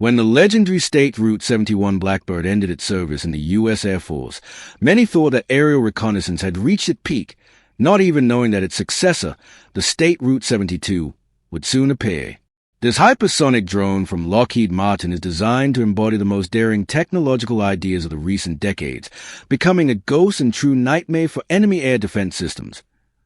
When the legendary State Route 71 Blackbird ended its service in the U.S. Air Force, many thought that aerial reconnaissance had reached its peak, not even knowing that its successor, the State Route 72, would soon appear. This hypersonic drone from Lockheed Martin is designed to embody the most daring technological ideas of the recent decades, becoming a ghost and true nightmare for enemy air defense systems.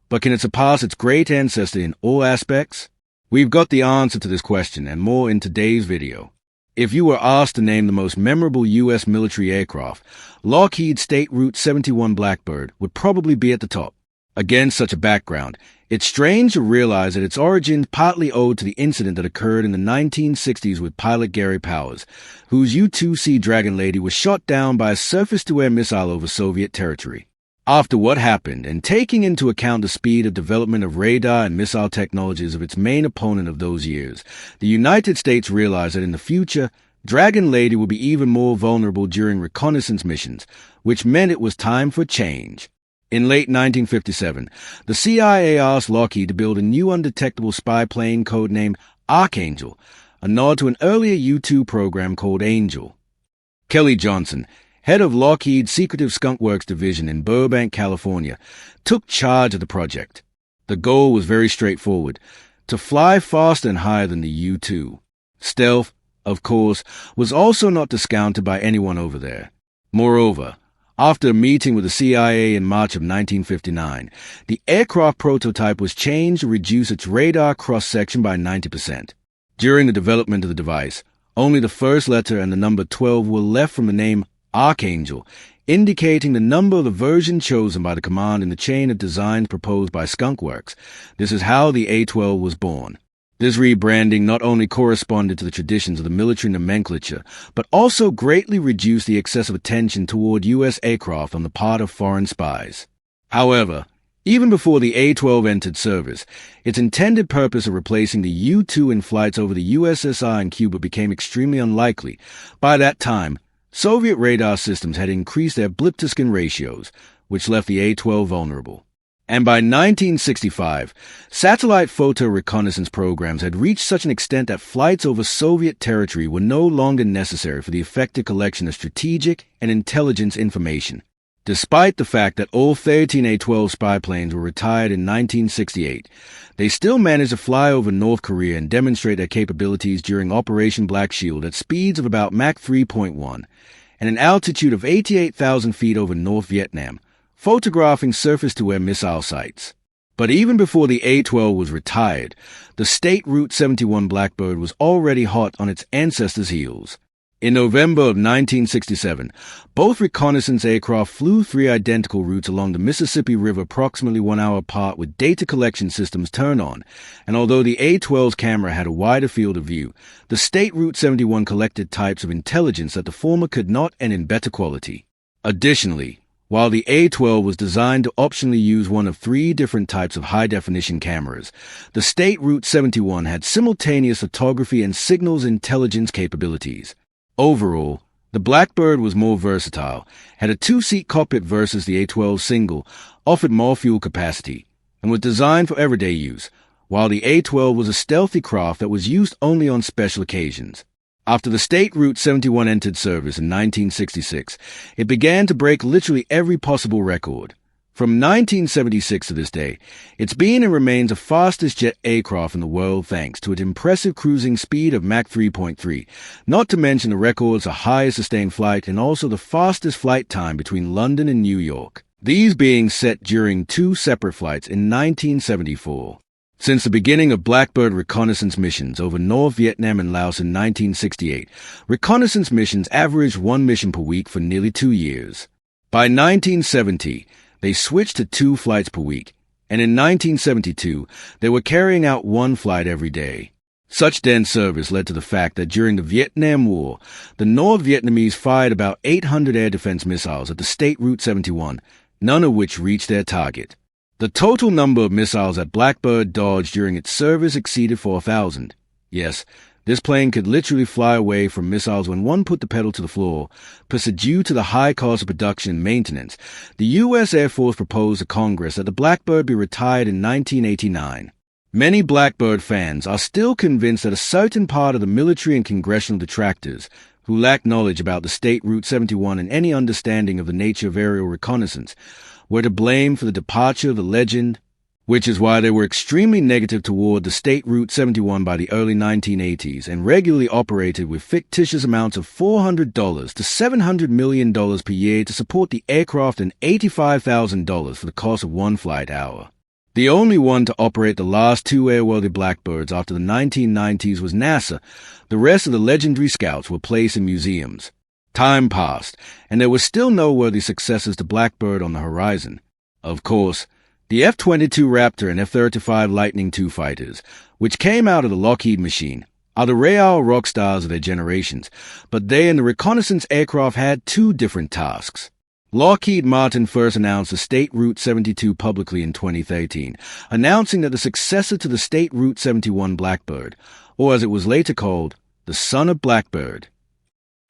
But can it surpass its great ancestor in all aspects? We've got the answer to this question and more in today's video. If you were asked to name the most memorable U.S. military aircraft, Lockheed's State Route 71 Blackbird would probably be at the top. Against such a background, it's strange to realize that its origins partly owed to the incident that occurred in the 1960s with pilot Gary Powers, whose U-2C Dragon Lady was shot down by a surface-to-air missile over Soviet territory. After what happened, and taking into account the speed of development of radar and missile technologies of its main opponent of those years, the United States realized that in the future, Dragon Lady would be even more vulnerable during reconnaissance missions, which meant it was time for change. In late 1957, the CIA asked Lockheed to build a new undetectable spy plane codenamed Archangel, a nod to an earlier U-2 program called Angel. Kelly Johnson, head of Lockheed's secretive Skunk Works division in Burbank, California, took charge of the project. The goal was very straightforward: to fly faster and higher than the U-2. Stealth, of course, was also not discounted by anyone over there. Moreover, after a meeting with the CIA in March of 1959, the aircraft prototype was changed to reduce its radar cross-section by 90%. During the development of the device, only the first letter and the number 12 were left from the name Archangel, indicating the number of the version chosen by the command in the chain of designs proposed by Skunk Works. This is how the A-12 was born. This rebranding not only corresponded to the traditions of the military nomenclature, but also greatly reduced the excessive attention toward U.S. aircraft on the part of foreign spies. However, even before the A-12 entered service, its intended purpose of replacing the U-2 in flights over the USSR and Cuba became extremely unlikely. By that time, Soviet radar systems had increased their blip-to-skin ratios, which left the A-12 vulnerable. And by 1965, satellite photo reconnaissance programs had reached such an extent that flights over Soviet territory were no longer necessary for the effective collection of strategic and intelligence information. Despite the fact that all 13 A-12 spy planes were retired in 1968, they still managed to fly over North Korea and demonstrate their capabilities during Operation Black Shield at speeds of about Mach 3.1 and an altitude of 88,000 feet over North Vietnam, photographing surface-to-air missile sites. But even before the A-12 was retired, the State Route 71 Blackbird was already hot on its ancestors' heels. In November of 1967, both reconnaissance aircraft flew 3 identical routes along the Mississippi River approximately 1 hour apart with data collection systems turned on, and although the A-12's camera had a wider field of view, the State Route 71 collected types of intelligence that the former could not and in better quality. Additionally, while the A-12 was designed to optionally use one of 3 different types of high-definition cameras, the State Route 71 had simultaneous photography and signals intelligence capabilities. Overall, the Blackbird was more versatile, had a 2-seat cockpit versus the A-12 single, offered more fuel capacity, and was designed for everyday use, while the A-12 was a stealthy craft that was used only on special occasions. After the State Route 71 entered service in 1966, it began to break literally every possible record. From 1976 to this day, it's been and remains the fastest jet aircraft in the world thanks to its impressive cruising speed of Mach 3.3, not to mention the records of highest sustained flight and also the fastest flight time between London and New York, these being set during 2 separate flights in 1974. Since the beginning of Blackbird reconnaissance missions over North Vietnam and Laos in 1968, reconnaissance missions averaged 1 mission per week for nearly 2 years. By 1970, they switched to 2 flights per week, and in 1972, they were carrying out 1 flight every day. Such dense service led to the fact that during the Vietnam War, the North Vietnamese fired about 800 air defense missiles at the State Route 71, none of which reached their target. The total number of missiles that Blackbird dodged during its service exceeded 4,000. Yes, this plane could literally fly away from missiles when one put the pedal to the floor, but due to the high cost of production and maintenance, the U.S. Air Force proposed to Congress that the Blackbird be retired in 1989. Many Blackbird fans are still convinced that a certain part of the military and congressional detractors who lack knowledge about the state Route 71 and any understanding of the nature of aerial reconnaissance were to blame for the departure of the legend, which is why they were extremely negative toward the state Route 71 by the early 1980s and regularly operated with fictitious amounts of $400 to $700 million per year to support the aircraft and $85,000 for the cost of one flight hour. The only one to operate the last two airworthy Blackbirds after the 1990s was NASA. The rest of the legendary scouts were placed in museums. Time passed, and there were still no worthy successors to Blackbird on the horizon. Of course, the F-22 Raptor and F-35 Lightning II fighters, which came out of the Lockheed machine, are the real rock stars of their generations, but they and the reconnaissance aircraft had two different tasks. Lockheed Martin first announced the State Route 72 publicly in 2013, announcing that the successor to the State Route 71 Blackbird, or as it was later called, the Son of Blackbird,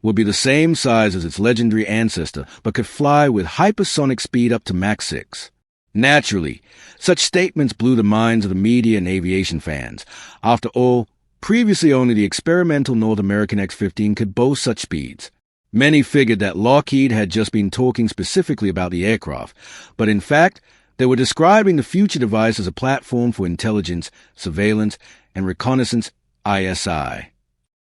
would be the same size as its legendary ancestor, but could fly with hypersonic speed up to Mach 6. Naturally, such statements blew the minds of the media and aviation fans. After all, previously only the experimental North American X-15 could boast such speeds. Many figured that Lockheed had just been talking specifically about the aircraft, but in fact, they were describing the future device as a platform for intelligence, surveillance, and reconnaissance ISI.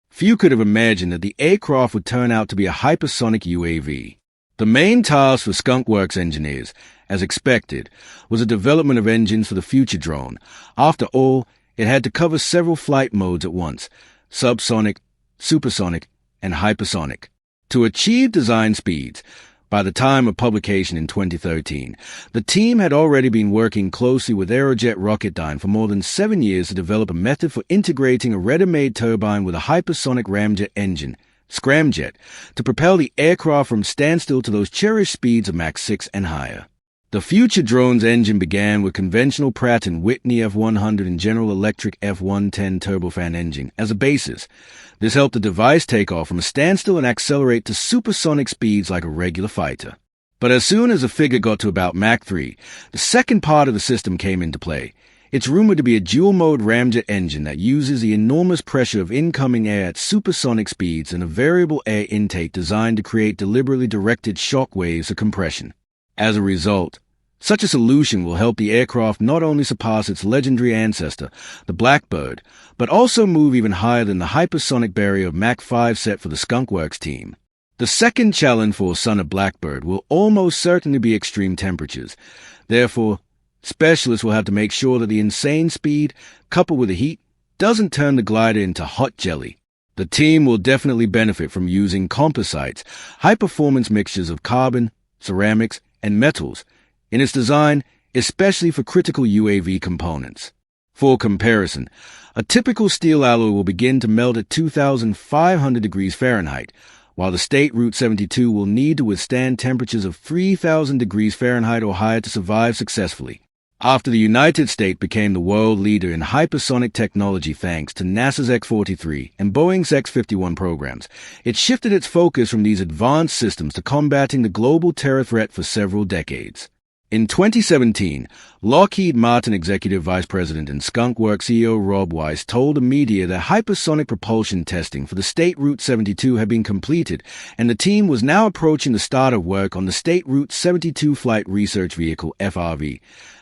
Few could have imagined that the aircraft would turn out to be a hypersonic UAV. The main task for Skunk Works engineers, as expected, was the development of engines for the future drone. After all, it had to cover several flight modes at once: subsonic, supersonic, and hypersonic. To achieve design speeds, by the time of publication in 2013, the team had already been working closely with Aerojet Rocketdyne for more than 7 years to develop a method for integrating a ready-made turbine with a hypersonic ramjet engine, scramjet, to propel the aircraft from standstill to those cherished speeds of Mach 6 and higher. The future drone's engine began with conventional Pratt & Whitney F100 and General Electric F110 turbofan engine as a basis. This helped the device take off from a standstill and accelerate to supersonic speeds like a regular fighter. But as soon as the figure got to about Mach 3, the second part of the system came into play. It's rumored to be a dual-mode ramjet engine that uses the enormous pressure of incoming air at supersonic speeds and a variable air intake designed to create deliberately directed shock waves of compression. As a result, such a solution will help the aircraft not only surpass its legendary ancestor, the Blackbird, but also move even higher than the hypersonic barrier of Mach 5 set for the Skunk Works team. The second challenge for Son of Blackbird will almost certainly be extreme temperatures. Therefore, specialists will have to make sure that the insane speed, coupled with the heat, doesn't turn the glider into hot jelly. The team will definitely benefit from using composites, high-performance mixtures of carbon, ceramics, and metals in its design, especially for critical UAV components. For comparison, a typical steel alloy will begin to melt at 2,500 degrees Fahrenheit, while the State Route 72 will need to withstand temperatures of 3,000 degrees Fahrenheit or higher to survive successfully. After the United States became the world leader in hypersonic technology thanks to NASA's X-43 and Boeing's X-51 programs, it shifted its focus from these advanced systems to combating the global terror threat for several decades. In 2017, Lockheed Martin Executive Vice President and Skunk Works CEO Rob Weiss told the media that hypersonic propulsion testing for the State Route 72 had been completed, and the team was now approaching the start of work on the State Route 72 Flight Research Vehicle, FRV,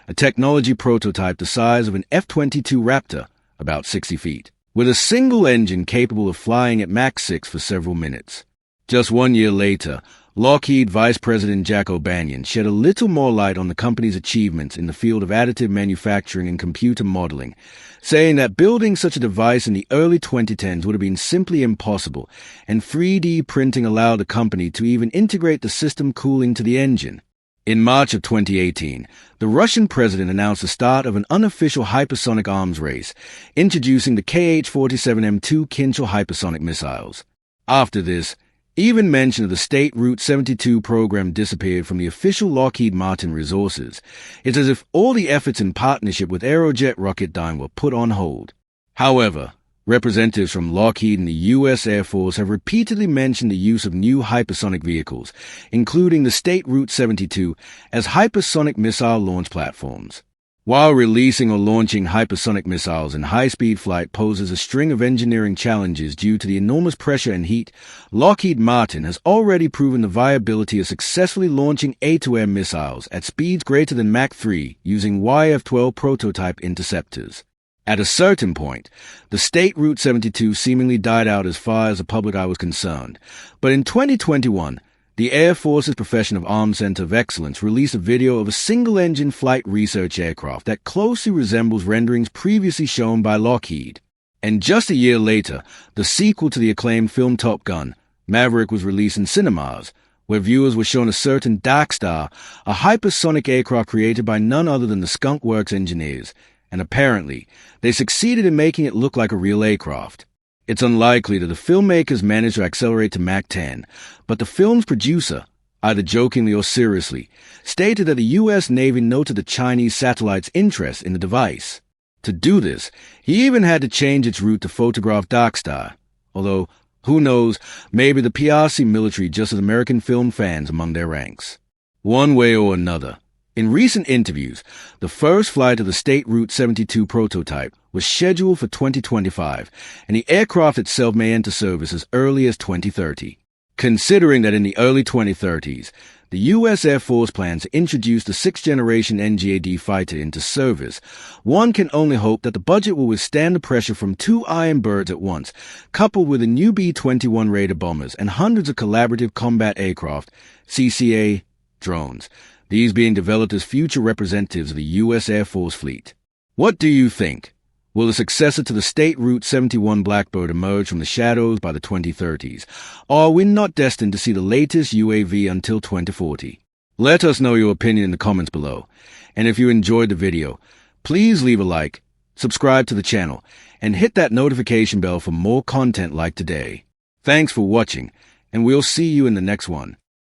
a technology prototype the size of an F-22 Raptor, about 60 feet, with a single engine capable of flying at Mach 6 for several minutes. Just 1 year later, Lockheed Vice President Jack O'Banion shed a little more light on the company's achievements in the field of additive manufacturing and computer modeling, saying that building such a device in the early 2010s would have been simply impossible, and 3D printing allowed the company to even integrate the system cooling to the engine. In March of 2018, the Russian president announced the start of an unofficial hypersonic arms race, introducing the KH-47M2 Kinshal hypersonic missiles. After this, even mention of the State Route 72 program disappeared from the official Lockheed Martin resources. It's as if all the efforts in partnership with Aerojet Rocketdyne were put on hold. However, representatives from Lockheed and the U.S. Air Force have repeatedly mentioned the use of new hypersonic vehicles, including the State Route 72, as hypersonic missile launch platforms. While releasing or launching hypersonic missiles in high-speed flight poses a string of engineering challenges due to the enormous pressure and heat, Lockheed Martin has already proven the viability of successfully launching air-to-air missiles at speeds greater than Mach 3 using YF-12 prototype interceptors. At a certain point, the state Route 72 seemingly died out as far as the public eye was concerned, but in 2021, the Air Force's Profession of Arms Center of Excellence released a video of a single-engine flight research aircraft that closely resembles renderings previously shown by Lockheed. And just a year later, the sequel to the acclaimed film Top Gun, Maverick, was released in cinemas, where viewers were shown a certain Darkstar, a hypersonic aircraft created by none other than the Skunk Works engineers, and apparently, they succeeded in making it look like a real aircraft. It's unlikely that the filmmakers managed to accelerate to Mach 10, but the film's producer, either jokingly or seriously, stated that the U.S. Navy noted the Chinese satellite's interest in the device. To do this, he even had to change its route to photograph Darkstar, although, who knows, maybe the PRC military just as American film fans among their ranks. One way or another, in recent interviews, the first flight of the state Route 72 prototype was scheduled for 2025, and the aircraft itself may enter service as early as 2030. Considering that in the early 2030s, the U.S. Air Force plans to introduce the sixth-generation NGAD fighter into service, one can only hope that the budget will withstand the pressure from two Iron Birds at once, coupled with the new B-21 Raider bombers and hundreds of collaborative combat aircraft, CCA, drones, these being developed as future representatives of the U.S. Air Force fleet. What do you think? Will the successor to the state Route 71 Blackbird emerge from the shadows by the 2030s, or are we not destined to see the latest UAV until 2040? Let us know your opinion in the comments below, and if you enjoyed the video, please leave a like, subscribe to the channel, and hit that notification bell for more content like today. Thanks for watching, and we'll see you in the next one.